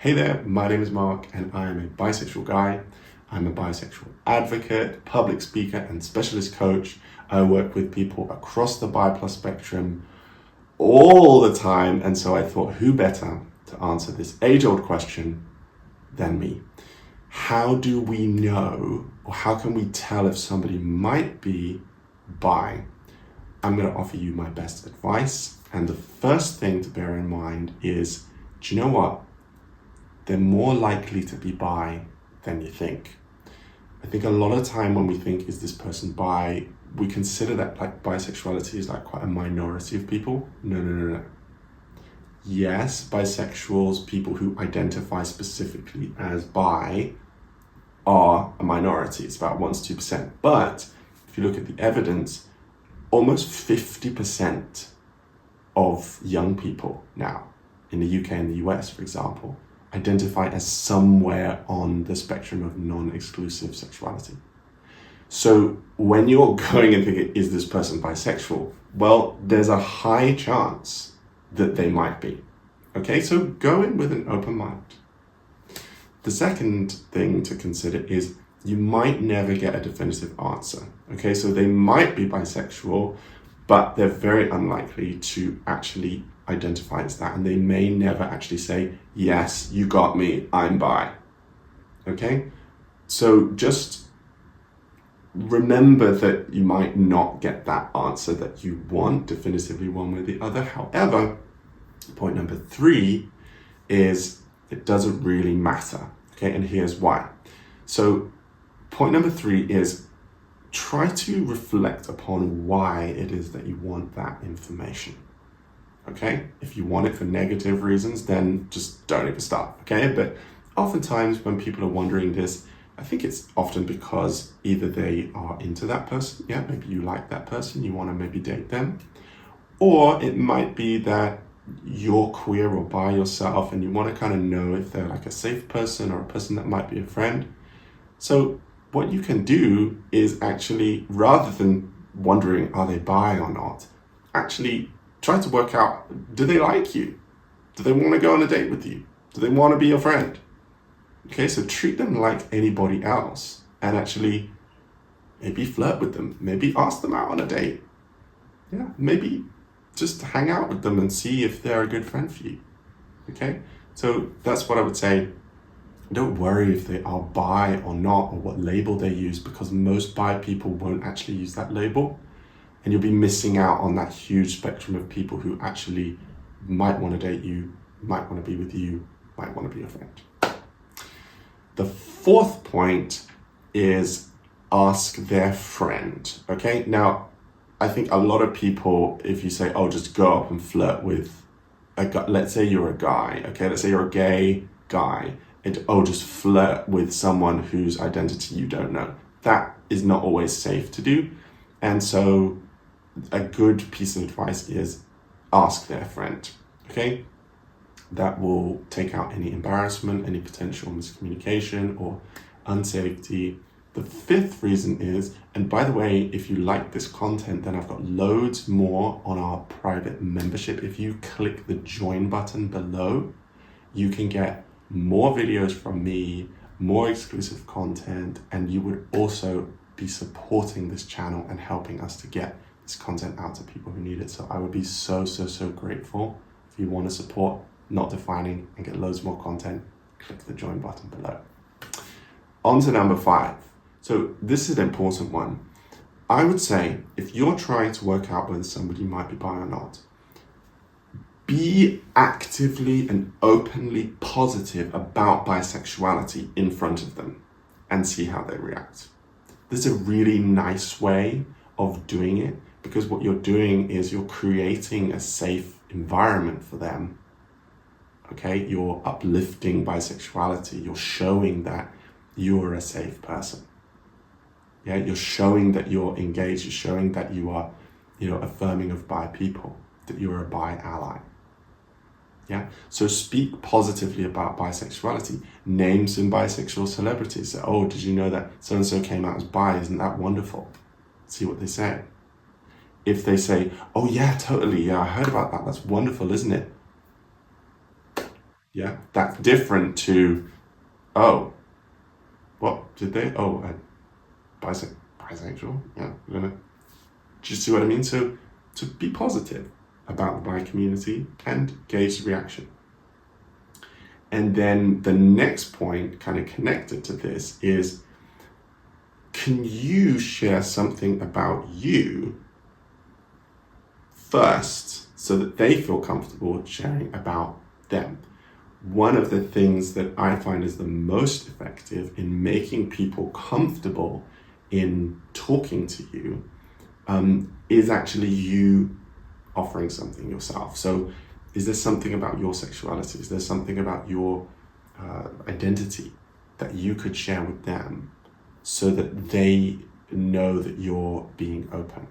Hey there, my name is Mark and I am a bisexual guy. I'm a bisexual advocate, public speaker and specialist coach. I work with people across the bi plus spectrum all the time, and so I thought who better to answer this age-old question than me. How do we know, or how can we tell if somebody might be bi? I'm going to offer you my best advice, and the first thing to bear in mind is, do you know what? They're more likely to be bi than you think. I think a lot of the time when we think, is this person bi, we consider that like bisexuality is like quite a minority of people. No. Yes, bisexuals, people who identify specifically as bi, are a minority. It's about 1 to 2%. But if you look at the evidence, almost 50% of young people now in the UK and the US, for example, identify as somewhere on the spectrum of non-exclusive sexuality. So when you're going and thinking, is this person bisexual? Well, there's a high chance that they might be. Okay, so go in with an open mind. The second thing to consider is you might never get a definitive answer. Okay, so they might be bisexual, but they're very unlikely to actually identify as that, and they may never actually say, yes, you got me, I'm bi. Okay, so just remember that you might not get that answer that you want definitively one way or the other. However, point number 3 is it doesn't really matter. Okay, and here's why. So point number 3 is try to reflect upon why it is that you want that information. Okay, if you want it for negative reasons, then just don't even start. Okay, but oftentimes when people are wondering this, I think it's often because either they are into that person, yeah, maybe you like that person, you want to maybe date them, or it might be that you're queer or bi yourself and you want to kind of know if they're like a safe person or a person that might be a friend. So what you can do is actually, rather than wondering are they bi or not, actually try to work out, do they like you? Do they want to go on a date with you? Do they want to be your friend? Okay, so treat them like anybody else and actually maybe flirt with them, maybe ask them out on a date. Yeah, maybe just hang out with them and see if they're a good friend for you. Okay, so that's what I would say. Don't worry if they are bi or not, or what label they use, because most bi people won't actually use that label. And you'll be missing out on that huge spectrum of people who actually might want to date you, might want to be with you, might want to be your friend. The fourth point is ask their friend. Okay, now I think a lot of people, if you say, oh, just go up and flirt with a guy, let's say you're a guy, okay, let's say you're a gay guy, and just flirt with someone whose identity you don't know. That is not always safe to do. And so a good piece of advice is ask their friend, okay? That will take out any embarrassment, any potential miscommunication or unsafety. The fifth reason is, and by the way, if you like this content, then I've got loads more on our private membership. If you click the join button below, you can get more videos from me, more exclusive content, and you would also be supporting this channel and helping us to get this content out to people who need it. So I would be so grateful. If you want to support Not Defining and get loads more content, click the join button below. On to number 5. So this is an important one. I would say if you're trying to work out whether somebody might be bi or not, be actively and openly positive about bisexuality in front of them and see how they react. This is a really nice way of doing it, because what you're doing is you're creating a safe environment for them. Okay, you're uplifting bisexuality. You're showing that you're a safe person. Yeah, you're showing that you're engaged. You're showing that you are, affirming of bi people, that you're a bi ally. Yeah, so speak positively about bisexuality. Name some bisexual celebrities. Say, oh, did you know that so-and-so came out as bi? Isn't that wonderful? See what they say. If they say, oh yeah, totally, yeah, I heard about that. That's wonderful, isn't it? Yeah, that's different to, oh, what did they? Oh, bisexual. Yeah, do you see what I mean? So to be positive about the bi community and gauge the reaction. And then the next point, kind of connected to this, is can you share something about you first so that they feel comfortable sharing about them? One of the things that I find is the most effective in making people comfortable in talking to you is actually you offering something yourself. So is there something about your sexuality? Is there something about your identity that you could share with them so that they know that you're being open?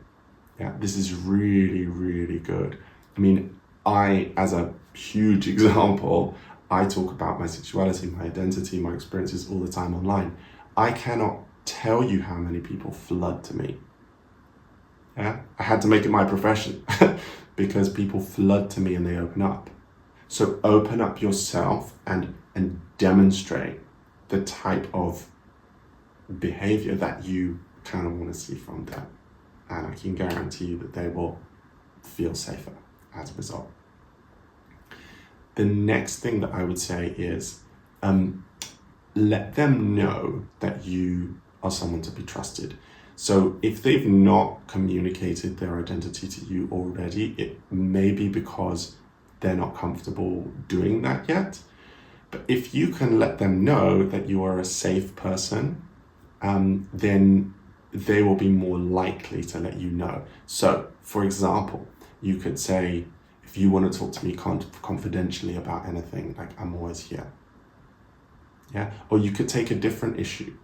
Yeah, this is really, really good. I mean, as a huge example, I talk about my sexuality, my identity, my experiences all the time online. I cannot tell you how many people flood to me. Yeah, I had to make it my profession because people flood to me and they open up. So open up yourself and demonstrate the type of behavior that you kind of want to see from them. And I can guarantee you that they will feel safer as a result. The next thing that I would say is let them know that you are someone to be trusted. So if they've not communicated their identity to you already, it may be because they're not comfortable doing that yet. But if you can let them know that you are a safe person, then they will be more likely to let you know. So, for example, you could say, if you want to talk to me confidentially about anything, like, I'm always here. Yeah. Or you could take a different issue.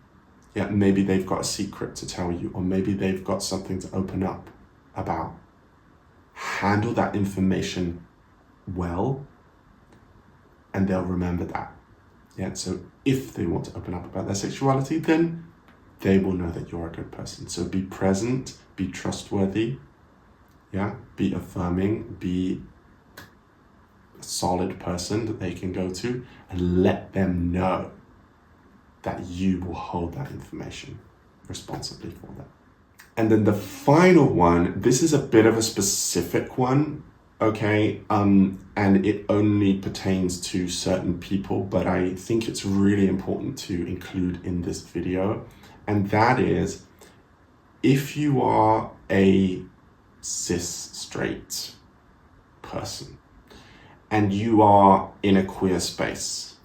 Yeah. Maybe they've got a secret to tell you, or maybe they've got something to open up about. Handle that information well, and they'll remember that. Yeah. So if they want to open up about their sexuality, then they will know that you're a good person. So be present, be trustworthy, yeah, be affirming, be a solid person that they can go to, and let them know that you will hold that information responsibly for them. And then the final one, this is a bit of a specific one, okay, and it only pertains to certain people, but I think it's really important to include in this video. And that is, if you are a cis straight person and you are in a queer space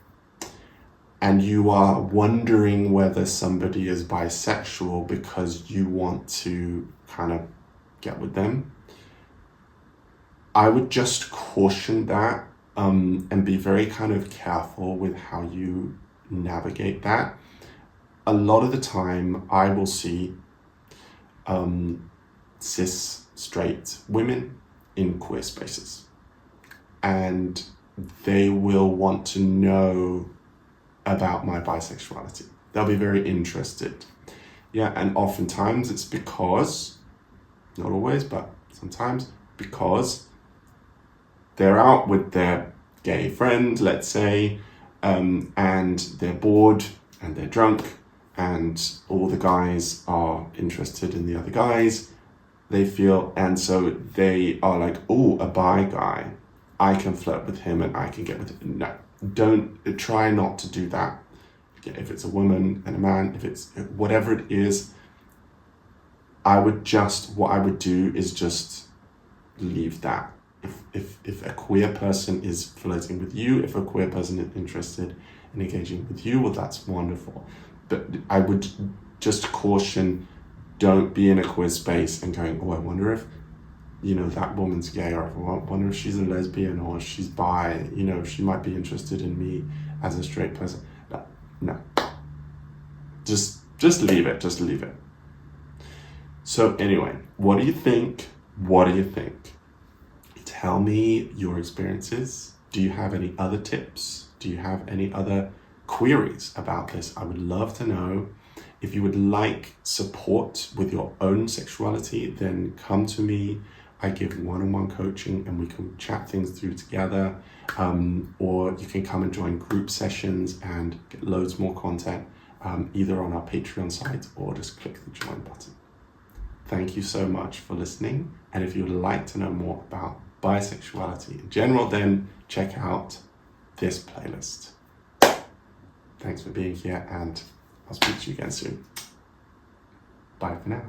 and you are wondering whether somebody is bisexual because you want to kind of get with them, I would just caution that and be very kind of careful with how you navigate that. A lot of the time I will see cis straight women in queer spaces, and they will want to know about my bisexuality. They'll be very interested. Yeah, and oftentimes it's because, not always, but sometimes, because they're out with their gay friend, let's say, and they're bored and they're drunk, and all the guys are interested in the other guys, they feel, and so they are like, oh, a bi guy, I can flirt with him and I can get with him. No, try not to do that. If it's a woman and a man, if it's whatever it is, what I would do is just leave that. If a queer person is flirting with you, if a queer person is interested in engaging with you, well, that's wonderful. But I would just caution, don't be in a queer space and going, oh, I wonder if, that woman's gay, or I wonder if she's a lesbian or she's bi, she might be interested in me as a straight person. No. Just leave it, just leave it. So anyway, what do you think? Tell me your experiences. Do you have any other tips? Do you have any other queries about this? I would love to know. If you would like support with your own sexuality, then come to me. I give one-on-one coaching and we can chat things through together, or you can come and join group sessions and get loads more content, either on our Patreon site or just click the join button. Thank you so much for listening, and if you'd like to know more about bisexuality in general, then check out this playlist. Thanks for being here, and I'll speak to you again soon. Bye for now.